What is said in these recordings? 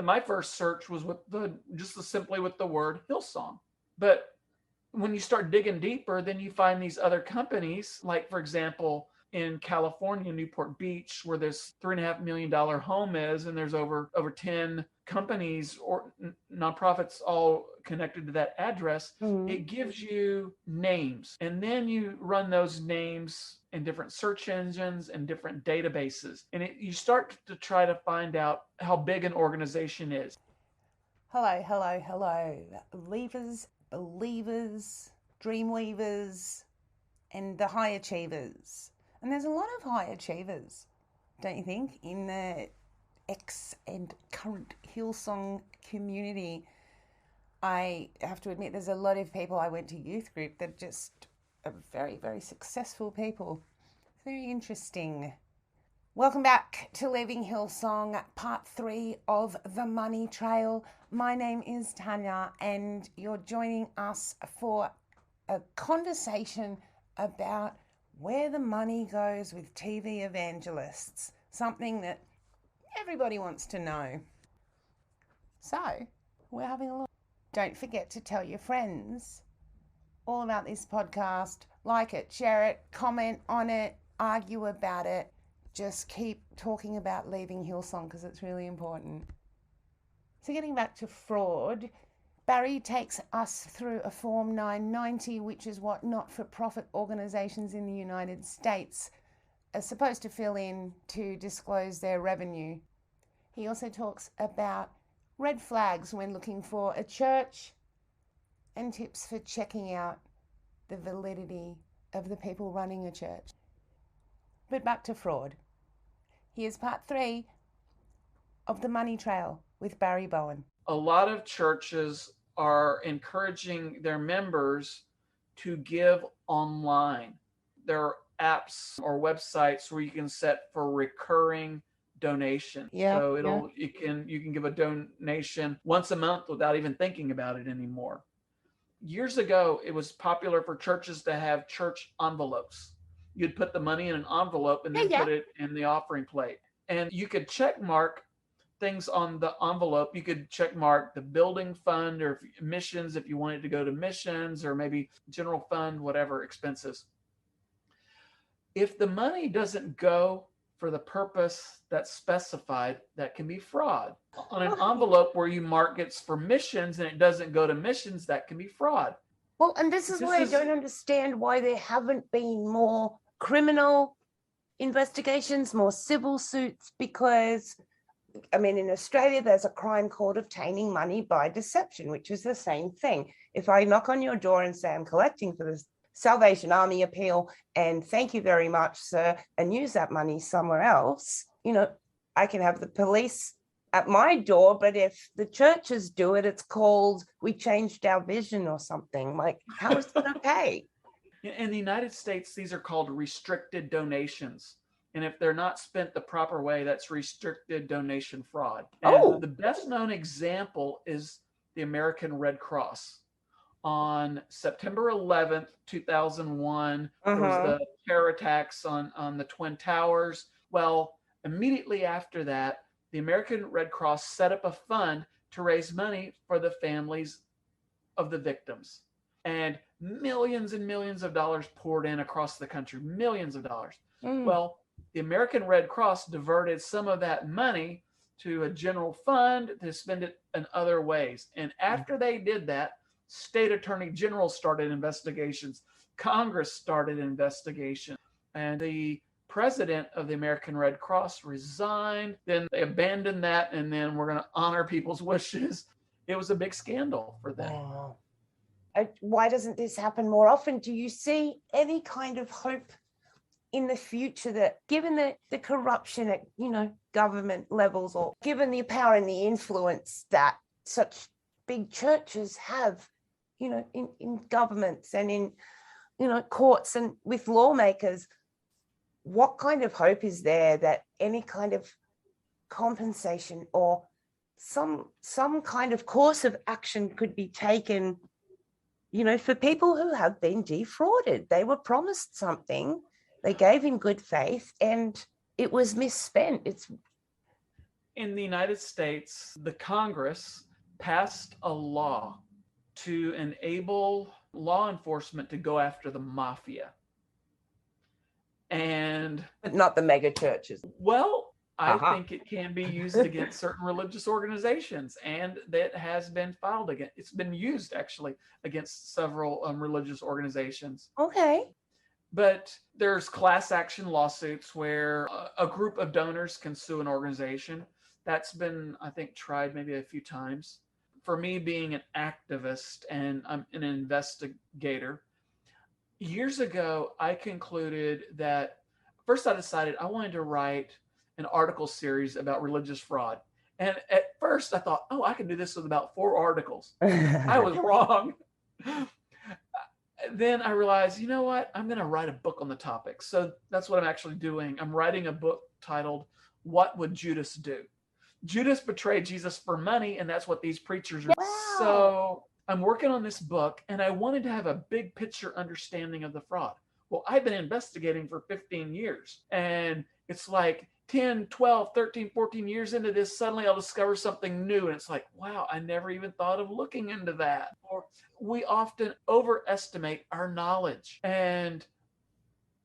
my first search was with simply with the word Hillsong. But when you start digging deeper, then you find these other companies, like, for example, in California, Newport Beach, where this $3.5 million home is, and there's over 10 companies or nonprofits all connected to that address. It gives you names, and then you run those names in different search engines and different databases, and you start to try to find out how big an organization is. Hello, hello, hello, leavers, believers, dreamweavers, and the high achievers. And there's a lot of high achievers, don't you think, in the ex and current Hillsong community. I have to admit, there's a lot of people I went to youth group that just are very, very successful people. Very interesting. Welcome back to Leaving Hillsong, part 3 of The Money Trail. My name is Tanya, and you're joining us for a conversation about where the money goes with TV evangelists, something that everybody wants to know. So, we're having a look. Don't forget to tell your friends all about this podcast. Like it, share it, comment on it, argue about it. Just keep talking about leaving Hillsong because it's really important. So getting back to fraud, Barry takes us through a Form 990, which is what not-for-profit organisations in the United States are supposed to fill in to disclose their revenue. He also talks about red flags when looking for a church and tips for checking out the validity of the people running a church. But back to fraud. Here's part 3 of The Money Trail with Barry Bowen. A lot of churches are encouraging their members to give online. There are apps or websites where you can set for recurring donation. So you can give a donation once a month without even thinking about it anymore. Years ago, it was popular for churches to have church envelopes. You'd put the money in an envelope and then put it in the offering plate. And you could check mark things on the envelope. You could check mark the building fund or missions if you wanted to go to missions, or maybe general fund, whatever expenses. If the money doesn't go for the purpose that's specified, that can be fraud. On an envelope where you mark it's for missions and it doesn't go to missions, that can be fraud. Well, and this is why I don't understand why there haven't been more criminal investigations, more civil suits, because, I mean, in Australia, there's a crime called obtaining money by deception, which is the same thing. If I knock on your door and say I'm collecting for the Salvation Army appeal and thank you very much, sir, and use that money somewhere else, I can have the police at my door, but if the churches do it, it's called we changed our vision or something. Like, how is that okay? In the United States, these are called restricted donations. And if they're not spent the proper way, that's restricted donation fraud. And the best known example is the American Red Cross. On September 11th, 2001, there was the terror attacks on the Twin Towers. Well, immediately after that, the American Red Cross set up a fund to raise money for the families of the victims. And millions and millions of dollars poured in across the country, millions of dollars. Well, the American Red Cross diverted some of that money to a general fund to spend it in other ways. And after they did that, state attorney generals started investigations. Congress started investigations. And the president of the American Red Cross resigned. Then they abandoned that, and then we're going to honor people's wishes. It was a big scandal for them. Wow. Why doesn't this happen more often? Do you see any kind of hope in the future that, given the corruption at government levels, or given the power and the influence that such big churches have, in governments and in courts and with lawmakers, what kind of hope is there that any kind of compensation or some kind of course of action could be taken, for people who have been defrauded? They were promised something, they gave in good faith, and it was misspent. In the United States, the Congress passed a law to enable law enforcement to go after the mafia. And But not the mega churches. well, I think it can be used against certain religious organizations, and that has been filed against. It's been used actually against several religious organizations. Okay. But there's class action lawsuits where a group of donors can sue an organization. That's been, I think, tried maybe a few times. For me, being an activist and I'm an investigator, years ago, I concluded that first I decided I wanted to write an article series about religious fraud. And at first I thought, oh, I can do this with about 4 articles. I was wrong. Then I realized, you know what? I'm going to write a book on the topic. So that's what I'm actually doing. I'm writing a book titled, What Would Judas Do? Judas betrayed Jesus for money, and that's what these preachers are. Wow. So I'm working on this book, and I wanted to have a big picture understanding of the fraud. Well, I've been investigating for 15 years, and it's like 10, 12, 13, 14 years into this, suddenly I'll discover something new. And it's like, wow, I never even thought of looking into that. Or we often overestimate our knowledge. And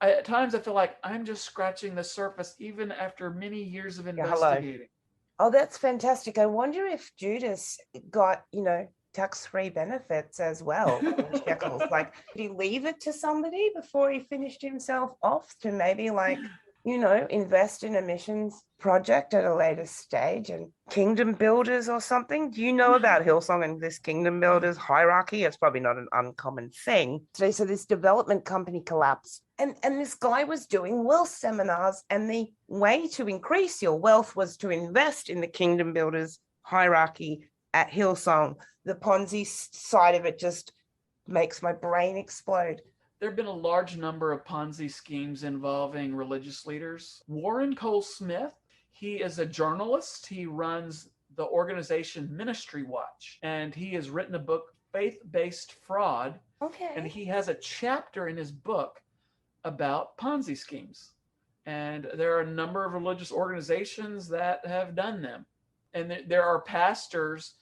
at times I feel like I'm just scratching the surface, even after many years of investigating. Oh, that's fantastic. I wonder if Judas got, tax-free benefits as well. Shekels. Like, did he leave it to somebody before he finished himself off to maybe invest in a missions project at a later stage and kingdom builders or something? Do you know about Hillsong and this kingdom builders hierarchy? It's probably not an uncommon thing. So this development company collapsed. And this guy was doing wealth seminars, and the way to increase your wealth was to invest in the kingdom builders hierarchy at Hillsong. The Ponzi side of it just makes my brain explode. There have been a large number of Ponzi schemes involving religious leaders. Warren Cole Smith, he is a journalist. He runs the organization Ministry Watch, and he has written a book, Faith-Based Fraud. Okay. And he has a chapter in his book about Ponzi schemes. And there are a number of religious organizations that have done them. And there are pastors,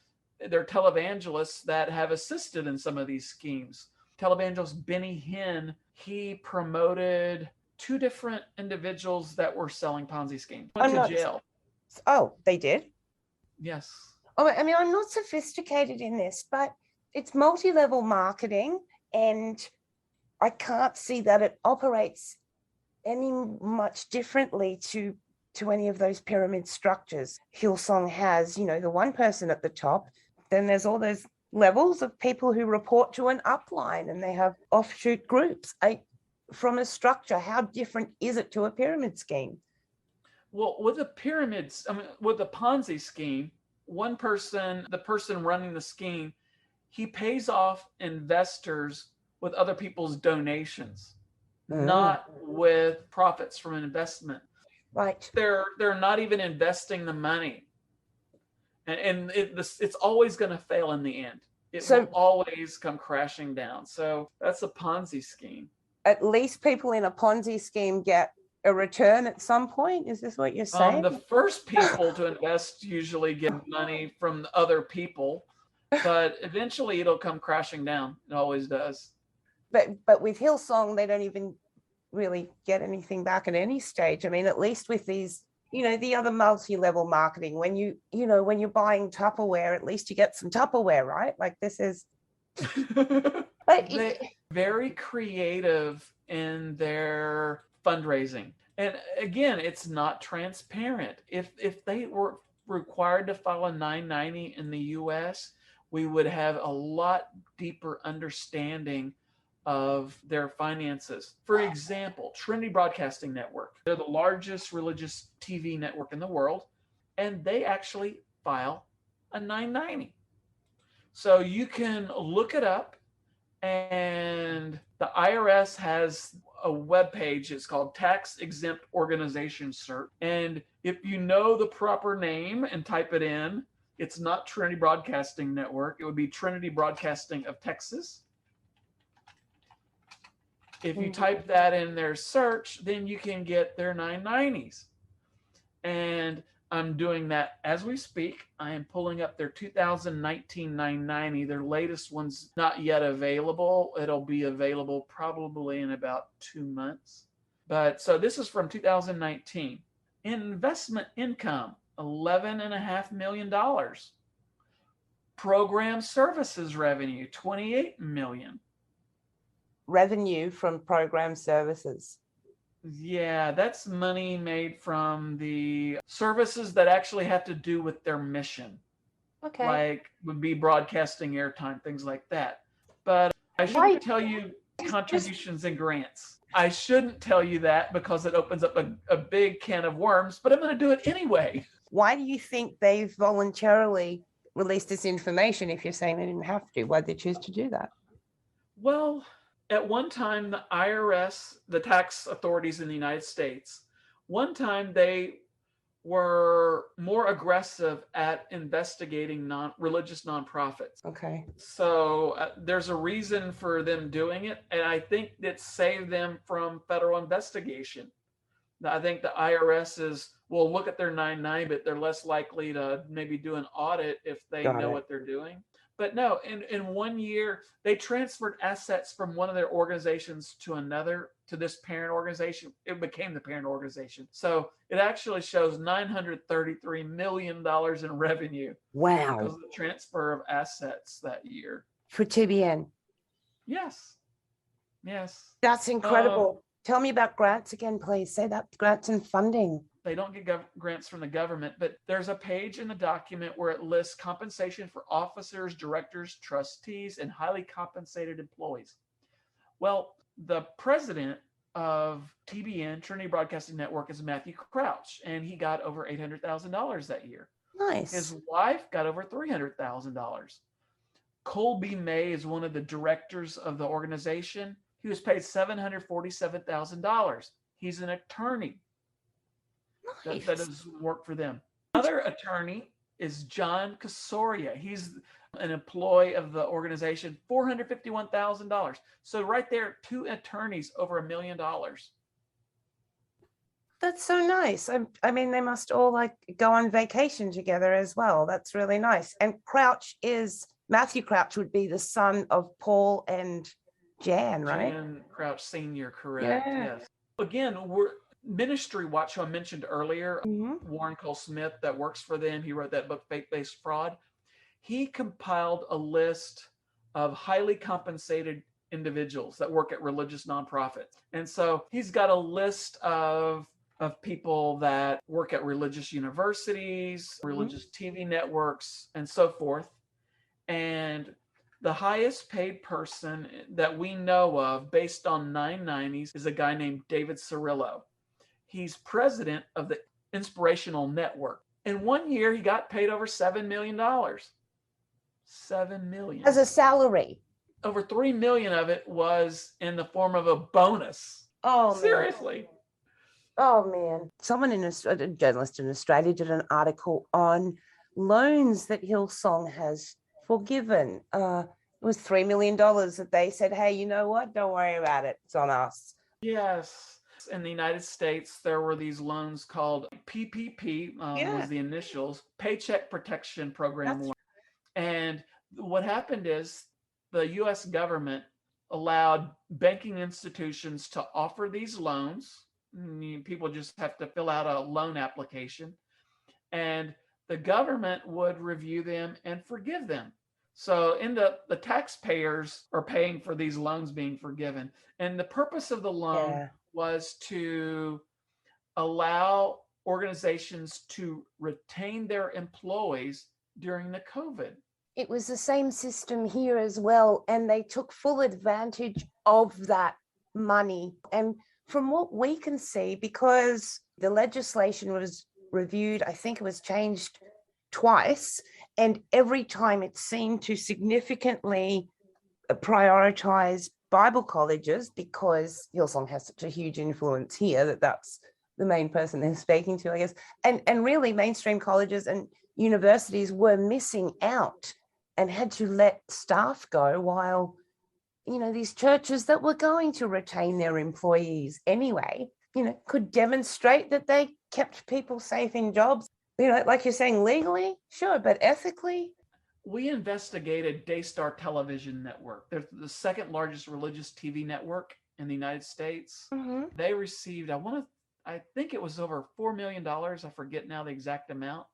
they're televangelists that have assisted in some of these schemes. Televangelist Benny Hinn, he promoted 2 different individuals that were selling Ponzi schemes. Went to jail. Oh, they did? Yes. Oh, I mean, I'm not sophisticated in this, but it's multi-level marketing, and I can't see that it operates any much differently to any of those pyramid structures. Hillsong has, the one person at the top, then there's all those levels of people who report to an upline, and they have offshoot groups. From a structure, how different is it to a pyramid scheme? Well, with the pyramids, with the Ponzi scheme, one person, the person running the scheme, he pays off investors with other people's donations, not with profits from an investment. Right. They're not even investing the money. And it's always going to fail in the end. It will always come crashing down. So that's a Ponzi scheme. At least people in a Ponzi scheme get a return at some point. Is this what you're saying? The first people to invest usually get money from other people, but eventually it'll come crashing down. It always does. But with Hillsong, they don't even really get anything back at any stage. I mean, at least with these, the other multi-level marketing, when when you're buying Tupperware, at least you get some Tupperware, right? Like this is They're very creative in their fundraising. And again, it's not transparent. If they were required to file a 990 in the US, we would have a lot deeper understanding of their finances. For example, Trinity Broadcasting Network. They're the largest religious TV network in the world, and they actually file a 990. So you can look it up, and the IRS has a webpage. It's called Tax Exempt Organization Cert. And if you know the proper name and type it in, it's not Trinity Broadcasting Network. It would be Trinity Broadcasting of Texas. If you type that in their search, then you can get their 990s. And I'm doing that as we speak. I am pulling up their 2019 990. Their latest one's not yet available. It'll be available probably in about 2 months. But so this is from 2019. Investment income, $11.5 million. Program services revenue, $28 million. Revenue from program services. Yeah, that's money made from the services that actually have to do with their mission. Okay. Like would be broadcasting airtime, things like that. But I shouldn't tell you contributions and grants. I shouldn't tell you that because it opens up a big can of worms, but I'm going to do it anyway. Why do you think they've voluntarily released this information if you're saying they didn't have to? Why'd they choose to do that? Well, at one time, the IRS, the tax authorities in the United States, one time they were more aggressive at investigating religious nonprofits. Okay. So there's a reason for them doing it, and I think it saved them from federal investigation. I think the IRS will look at their 990, but they're less likely to maybe do an audit if they know what they're doing. But no, in 1 year, they transferred assets from one of their organizations to another, to this parent organization. It became the parent organization. So it actually shows $933 million in revenue. Wow. Because of the transfer of assets that year. For TBN. Yes. Yes. That's incredible. Tell me about grants again, please. Say that, grants and funding. They don't get grants from the government, but there's a page in the document where it lists compensation for officers, directors, trustees, and highly compensated employees. Well, the president of TBN, Trinity Broadcasting Network, is Matthew Crouch, and he got over $800,000 that year. Nice. His wife got over $300,000. Colby May is one of the directors of the organization. He was paid $747,000. He's an attorney. Nice. That does work for them. Another attorney is John Casoria. He's an employee of the organization, $451,000. So right there, 2 attorneys over $1 million. That's so nice. I mean, they must all like go on vacation together as well. That's really nice. And Matthew Crouch would be the son of Paul and Jan, right? Jan Crouch Sr., correct. Yeah. Yes. Again, Ministry Watch, who I mentioned earlier, Warren Cole Smith, that works for them. He wrote that book, Faith-Based Fraud. He compiled a list of highly compensated individuals that work at religious nonprofits. And so he's got a list of people that work at religious universities, religious TV networks, and so forth. And the highest paid person that we know of based on 990s is a guy named David Cirillo. He's president of the Inspirational Network. In 1 year, he got paid over $7 million. $7 million. As a salary. Over $3 million of it was in the form of a bonus. Oh, seriously. Man. Oh, man. Someone a journalist in Australia did an article on loans that Hillsong has forgiven. It was $3 million that they said, hey, you know what? Don't worry about it. It's on us. Yes. In the United States, there were these loans called PPP, was the initials, Paycheck Protection Program loan. And what happened is the U.S. government allowed banking institutions to offer these loans. People just have to fill out a loan application, and the government would review them and forgive them. So the taxpayers are paying for these loans being forgiven. And the purpose of the loan was to allow organizations to retain their employees during the COVID. It was the same system here as well. And they took full advantage of that money. And from what we can see, because the legislation was reviewed, I think it was changed twice. And every time it seemed to significantly prioritize Bible colleges, because Hillsong has such a huge influence here that's the main person they're speaking to, I guess. And really mainstream colleges and universities were missing out and had to let staff go while, these churches that were going to retain their employees anyway, could demonstrate that they kept people safe in jobs. Like you're saying, legally, sure, but ethically? We investigated Daystar Television Network. They're the second largest religious TV network in the United States. Mm-hmm. They received, I think it was over $4 million. I forget now the exact amount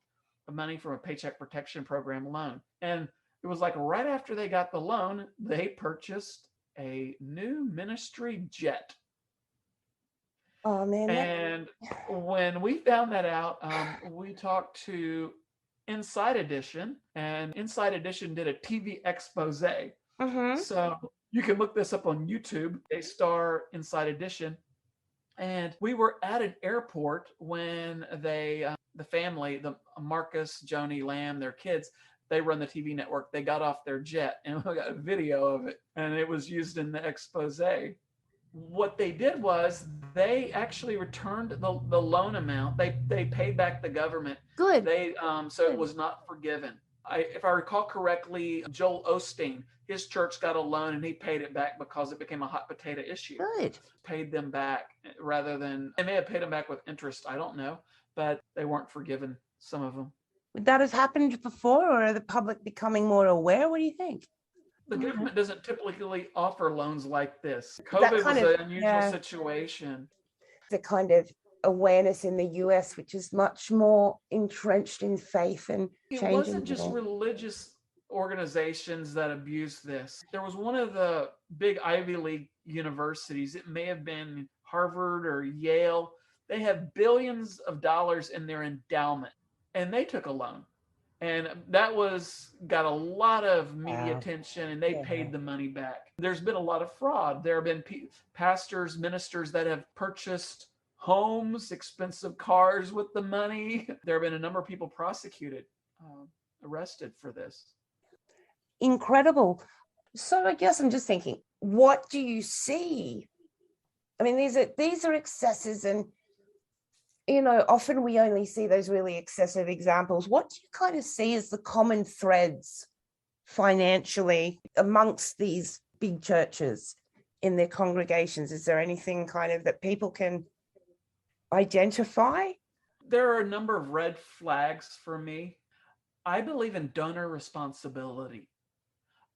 of money from a Paycheck Protection Program loan. And it was like right after they got the loan, they purchased a new ministry jet. Oh, man. And when we found that out, we talked to Inside Edition, and Inside Edition did a TV expose. Mm-hmm. So you can look this up on YouTube, Daystar Inside Edition. And we were at an airport when the family, the Marcus, Joni, Lamb, their kids, they run the TV network. They got off their jet, and we got a video of it, and it was used in the expose. What they did was they actually returned the loan amount. They paid back the government. Good. So it was not forgiven. If I recall correctly, Joel Osteen, his church got a loan and he paid it back because it became a hot potato issue. Good. Paid them back rather than, they may have paid them back with interest. I don't know, but they weren't forgiven, some of them. Would that have happened before, or are the public becoming more aware? What do you think? The government doesn't typically offer loans like this. COVID was an unusual situation. The kind of awareness in the US, which is much more entrenched in faith and it wasn't just religious organizations that abused this. There was one of the big Ivy League universities, it may have been Harvard or Yale. They have billions of dollars in their endowment, and they took a loan. And that got a lot of media attention, and they paid the money back. There's been a lot of fraud. There have been pastors, ministers that have purchased homes, expensive cars with the money. There have been a number of people prosecuted, arrested for this. Incredible. So I guess I'm just thinking, what do you see? I mean, these are excesses, and often we only see those really excessive examples. What do you kind of see as the common threads financially amongst these big churches in their congregations? Is there anything kind of that people can identify? There are a number of red flags for me. I believe in donor responsibility.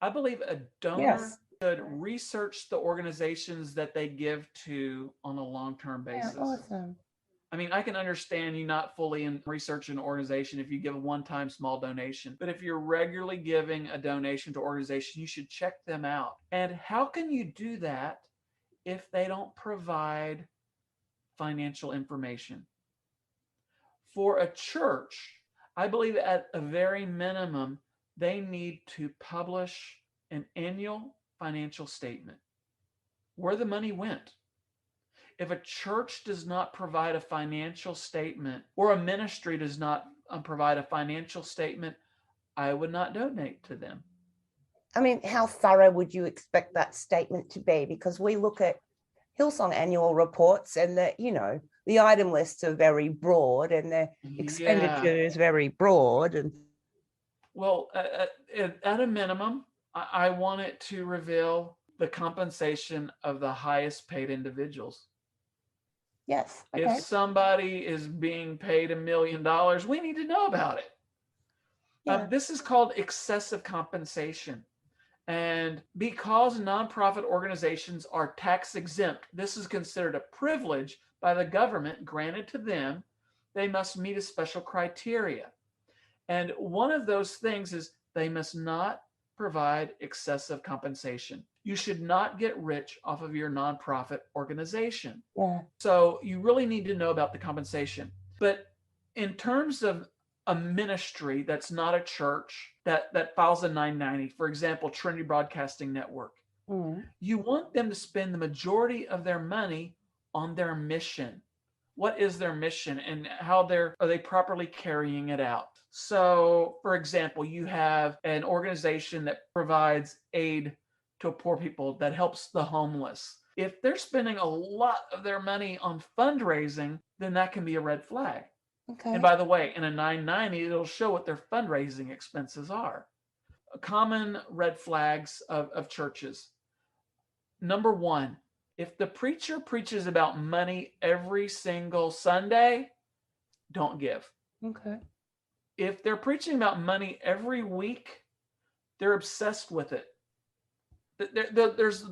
I believe a donor should research the organizations that they give to on a long-term basis. Yeah, awesome. I mean, I can understand you not fully research an organization if you give a one-time small donation, but if you're regularly giving a donation to an organization, you should check them out. And how can you do that if they don't provide financial information? For a church, I believe at a very minimum, they need to publish an annual financial statement where the money went. If a church does not provide a financial statement, or a ministry does not provide a financial statement, I would not donate to them. I mean, how thorough would you expect that statement to be? Because we look at Hillsong annual reports, and the item lists are very broad, and the expenditure is very broad. And well, at a minimum, I want it to reveal the compensation of the highest paid individuals. Yes. Okay. If somebody is being paid $1 million, we need to know about it. Yeah. This is called excessive compensation. And because nonprofit organizations are tax exempt, this is considered a privilege by the government granted to them. They must meet a special criteria. And one of those things is they must not provide excessive compensation. You should not get rich off of your nonprofit organization. Yeah. So you really need to know about the compensation. But in terms of a ministry that's not a church that files a 990, for example, Trinity Broadcasting Network, you want them to spend the majority of their money on their mission. What is their mission, and how are they properly carrying it out? So, for example, you have an organization that provides aid to poor people, that helps the homeless. If they're spending a lot of their money on fundraising, then that can be a red flag. Okay. And by the way, in a 990, it'll show what their fundraising expenses are. Common red flags of churches. Number one, if the preacher preaches about money every single Sunday, don't give. Okay. If they're preaching about money every week, they're obsessed with it. There's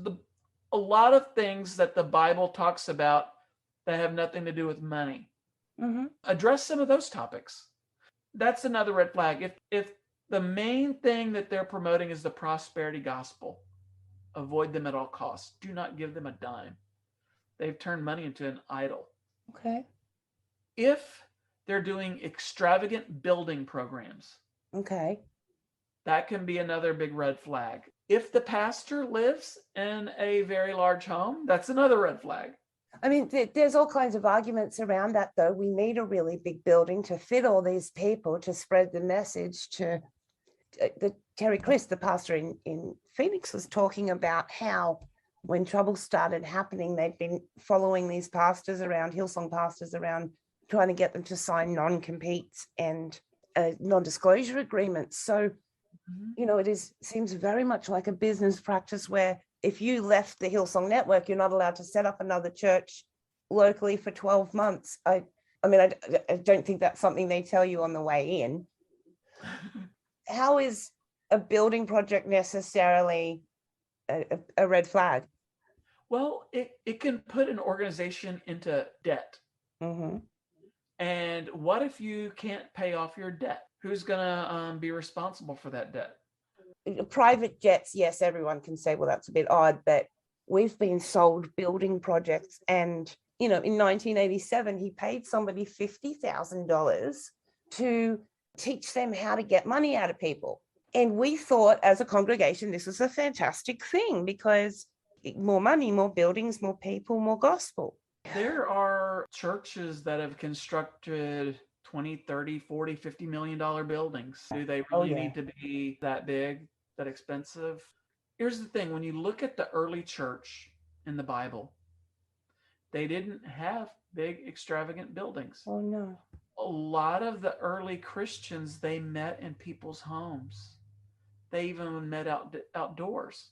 a lot of things that the Bible talks about that have nothing to do with money. Mm-hmm. Address some of those topics. That's another red flag. If the main thing that they're promoting is the prosperity gospel, avoid them at all costs. Do not give them a dime. They've turned money into an idol. Okay. If they're doing extravagant building programs, Okay. that can be another big red flag. If the pastor lives in a very large home, that's another red flag. I mean, there's all kinds of arguments around that, though. We need a really big building to fit all these people, to spread the message. To Terry Chris, the pastor in Phoenix, was talking about how when trouble started happening, they'd been following these pastors around, Hillsong pastors around, trying to get them to sign non-competes and non-disclosure agreements. So, it seems very much like a business practice where if you left the Hillsong network, you're not allowed to set up another church locally for 12 months. I don't think that's something they tell you on the way in. How is a building project necessarily a red flag? Well, it can put an organization into debt. Mm-hmm. And what if you can't pay off your debt? Who's going to be responsible for that debt? Private jets, yes, everyone can say, well, that's a bit odd, but we've been sold building projects. And, in 1987, he paid somebody $50,000 to teach them how to get money out of people. And we thought as a congregation, this was a fantastic thing because more money, more buildings, more people, more gospel. There are churches that have constructed 20, 30, 40, $50 million buildings. Do they really need to be that big, that expensive? Here's the thing. When you look at the early church in the Bible, they didn't have big, extravagant buildings. Oh, no. A lot of the early Christians, they met in people's homes. They even met outdoors.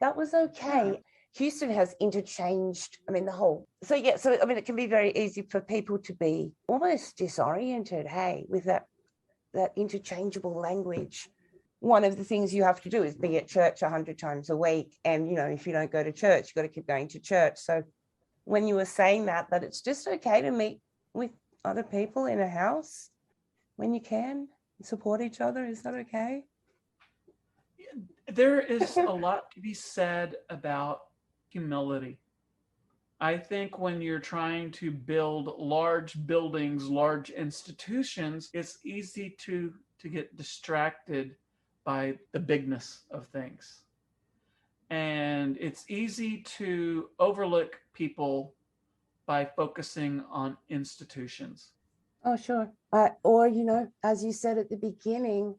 That was okay. Yeah. Houston has interchanged, it can be very easy for people to be almost disoriented, with that interchangeable language. One of the things you have to do is be at church 100 times a week. And, if you don't go to church, you've got to keep going to church. So when you were saying that it's just okay to meet with other people in a house when you can, support each other, is that okay? There is a lot to be said about humility. I think when you're trying to build large buildings, large institutions, it's easy to get distracted by the bigness of things. And it's easy to overlook people by focusing on institutions. Oh, sure. Or, as you said at the beginning,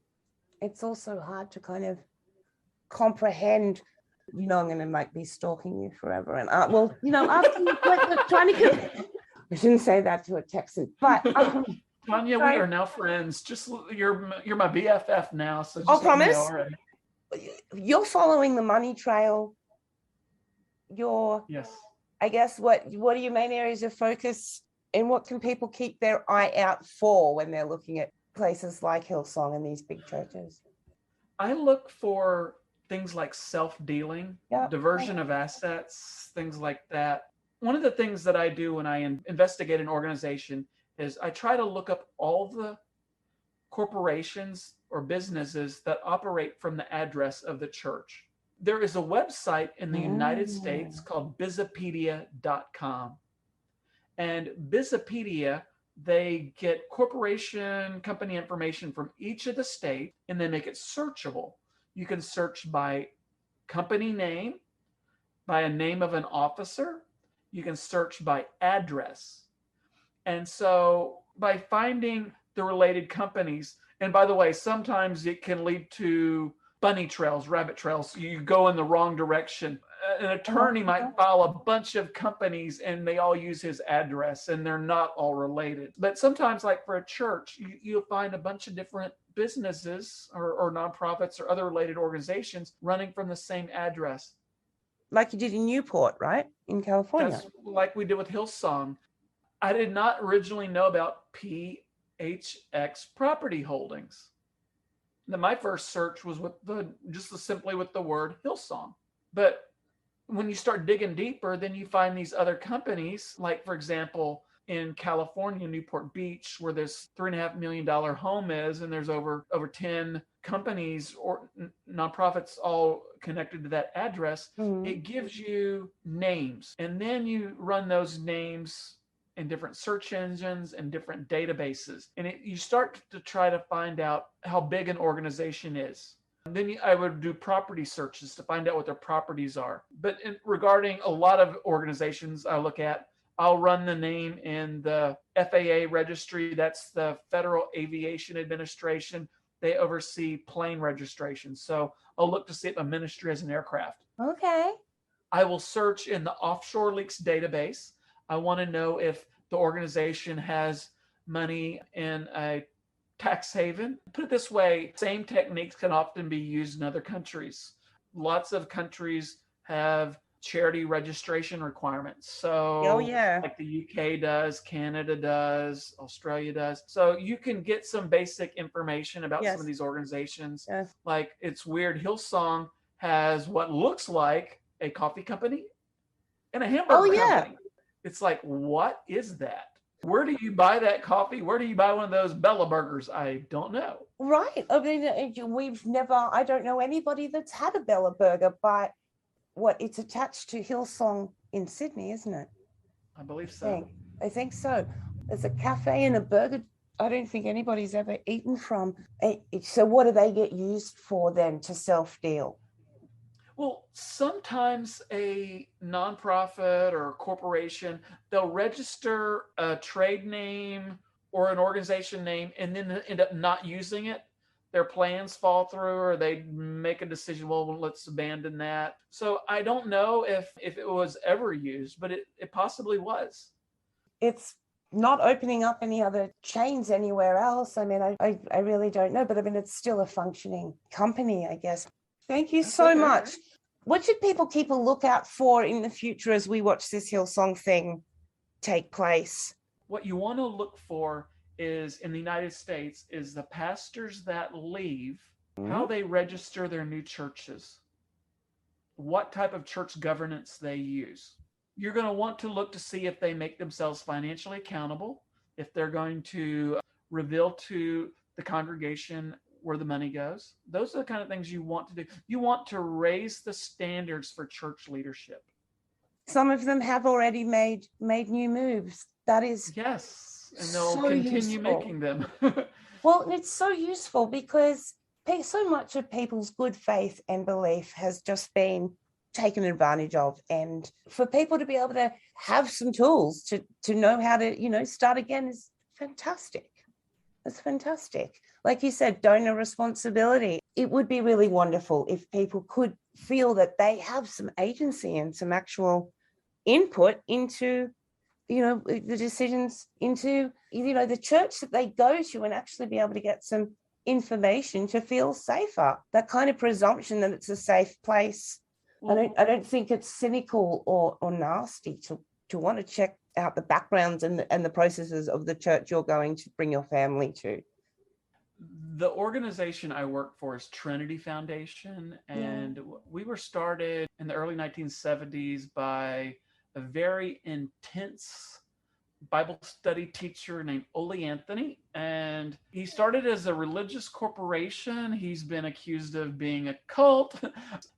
it's also hard to kind of comprehend, I'm going to be stalking you forever. And after you trying to I shouldn't say that to a Texan, but Tanya, we are now friends. Just you're my BFF now. So just promise. All right. You're following the money trail. Yes. I guess what are your main areas of focus, and what can people keep their eye out for when they're looking at places like Hillsong and these big churches? I look for things like self-dealing, diversion of assets, things like that. One of the things that I do when I investigate an organization is I try to look up all the corporations or businesses that operate from the address of the church. There is a website in the United States called bizpedia.com. And Bizpedia, they get corporation, company information from each of the states, and they make it searchable. You can search by company name, by a name of an officer. You can search by address. And so by finding the related companies, and by the way, sometimes it can lead to bunny trails, rabbit trails. You go in the wrong direction. An attorney might file a bunch of companies and they all use his address and they're not all related. But sometimes, like for a church, you'll find a bunch of different businesses or nonprofits or other related organizations running from the same address. Like you did in Newport, right? In California. That's like we did with Hillsong. I did not originally know about P HX Property Holdings. Now, my first search was with simply with the word Hillsong. But when you start digging deeper, then you find these other companies, like, for example, in California, Newport Beach, where this $3.5 million home is, and there's over 10 companies or nonprofits all connected to that address. It gives you names, and then you run those names in different search engines and different databases, and you start to try to find out how big an organization is. And then I would do property searches to find out what their properties are. But regarding a lot of organizations I look at, I'll run the name in the FAA registry. That's the Federal Aviation Administration. They oversee plane registration. So I'll look to see if a ministry has an aircraft. Okay. I will search in the offshore leaks database. I want to know if the organization has money in a tax haven. Put it this way, same techniques can often be used in other countries. Lots of countries have charity registration requirements. So like the UK does, Canada does, Australia does. So you can get some basic information about some of these organizations. Like, it's weird, Hillsong has what looks like a coffee company and a hamburger company. It's like, what is that? Where do you buy that coffee? Where do you buy one of those Bella burgers? I don't know. Right. I mean, I don't know anybody that's had a Bella burger, but it's attached to Hillsong in Sydney, isn't it? I believe so. I think so. There's a cafe and a burger I don't think anybody's ever eaten from. So what do they get used for then, to self-deal? Well, sometimes a nonprofit or a corporation, they'll register a trade name or an organization name and then end up not using it. Their plans fall through, or they make a decision, well, let's abandon that. So I don't know if it was ever used, but it possibly was. It's not opening up any other chains anywhere else. I mean, I really don't know, but I mean, it's still a functioning company, I guess. Thank you so much. What should people keep a lookout for in the future as we watch this Hillsong thing take place? What you want to look for is, in the United States, is the pastors that leave, how they register their new churches, what type of church governance they use. You're going to want to look to see if they make themselves financially accountable, if they're going to reveal to the congregation where the money goes. Those are the kind of things you want to do. You want to raise the standards for church leadership. Some of them have already made new moves. That is and they'll continue making them. Well, it's so useful because so much of people's good faith and belief has just been taken advantage of, and for people to be able to have some tools to know how to start again is fantastic. It's fantastic. Like you said, donor responsibility. It would be really wonderful if people could feel that they have some agency and some actual input into the decisions, into the church that they go to, and actually be able to get some information to feel safer. That kind of presumption that it's a safe place. I don't think it's cynical or nasty to want to check out the backgrounds and the processes of the church you're going to bring your family to. The organization I work for is Trinity Foundation, and we were started in the early 1970s by a very intense Bible study teacher named Ole Anthony, and he started as a religious corporation. He's been accused of being a cult.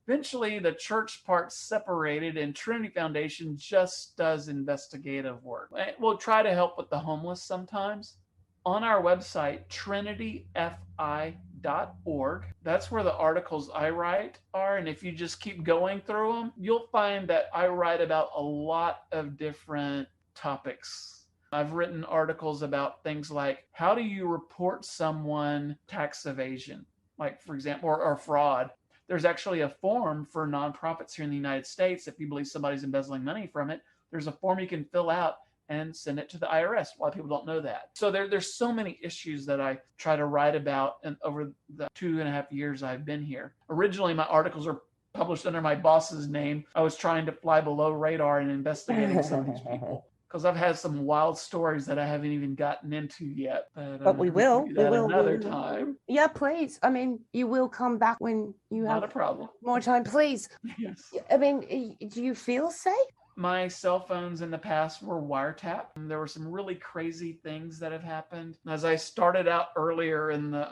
Eventually, the church part separated, and Trinity Foundation just does investigative work. We'll try to help with the homeless sometimes. On our website, trinityfi.org, that's where the articles I write are. And if you just keep going through them, you'll find that I write about a lot of different topics. I've written articles about things like, how do you report someone tax evasion? Like, for example, or fraud. There's actually a form for nonprofits here in the United States. If you believe somebody's embezzling money from it, there's a form you can fill out and send it to the IRS. A lot of people don't know that. So there's so many issues that I try to write about over the 2.5 years I've been here. Originally, my articles are published under my boss's name. I was trying to fly below radar and investigating some of these people. because I've had some wild stories that I haven't even gotten into yet. But we will. We can do that another time. Yeah, please. I mean, you will come back when you Not have a problem. more time, please. Yes. I mean, do you feel safe? My cell phones in the past were wiretapped. There were some really crazy things that have happened. As I started out earlier in the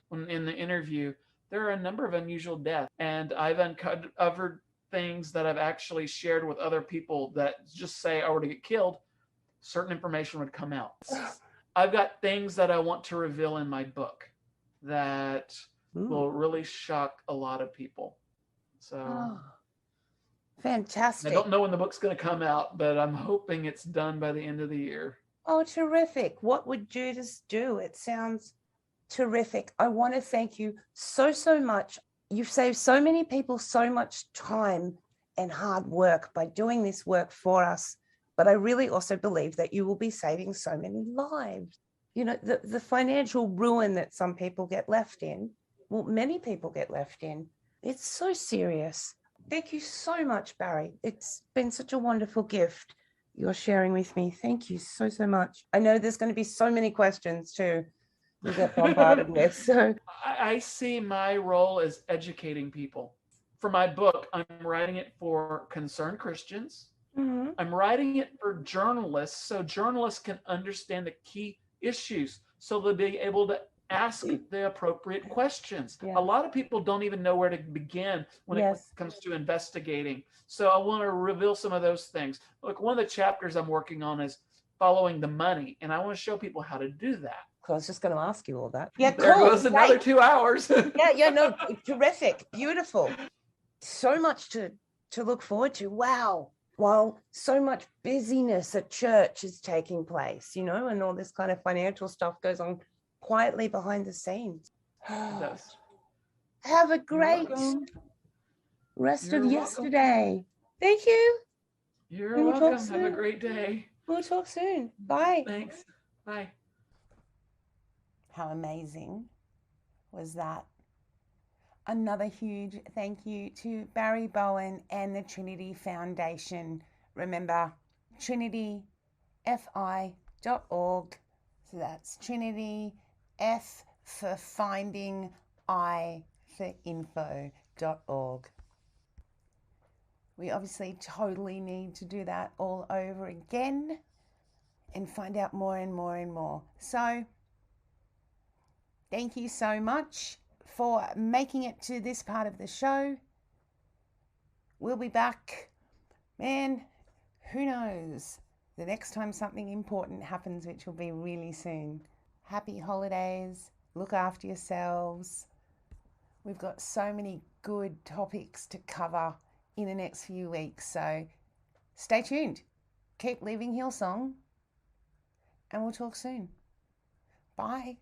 interview, there are a number of unusual deaths, and I've uncovered things that I've actually shared with other people that just say I were to get killed, certain information would come out. I've got things that I want to reveal in my book that will really shock a lot of people. So fantastic. I don't know when the book's going to come out, but I'm hoping it's done by the end of the year. Oh, terrific. What would Judas do? It sounds terrific. I want to thank you so much. You've saved so many people so much time and hard work by doing this work for us. But I really also believe that you will be saving so many lives. You know, the financial ruin that some people get left in, well, many people get left in. It's so serious. Thank you so much, Barry. It's been such a wonderful gift you're sharing with me. Thank you so much. I know there's going to be so many questions too. You get bombarded with. So I see my role as educating people. For my book, I'm writing it for concerned Christians. Mm-hmm. I'm writing it for journalists so journalists can understand the key issues so they'll be able to ask the appropriate questions. Yeah. A lot of people don't even know where to begin when it comes to investigating. So I want to reveal some of those things. Look, one of the chapters I'm working on is following the money, and I want to show people how to do that. I was just going to ask you all that. Yeah, there goes another 2 hours. no, terrific, beautiful. So much to look forward to. Wow. While so much busyness at church is taking place, you know, and all this kind of financial stuff goes on quietly behind the scenes. Yes. Have a great rest of yesterday. Thank you. You're welcome. Have a great day. We'll talk soon. Bye. Thanks. Bye. How amazing was that? Another huge thank you to Barry Bowen and the Trinity Foundation. Remember, trinityfi.org. So that's Trinity, F for finding, I for info.org. We obviously totally need to do that all over again and find out more and more and more. So, thank you so much for making it to this part of the show. We'll be back. Man, who knows? The next time something important happens, which will be really soon. Happy holidays. Look after yourselves. We've got so many good topics to cover in the next few weeks. So stay tuned. Keep living Hillsong. And we'll talk soon. Bye.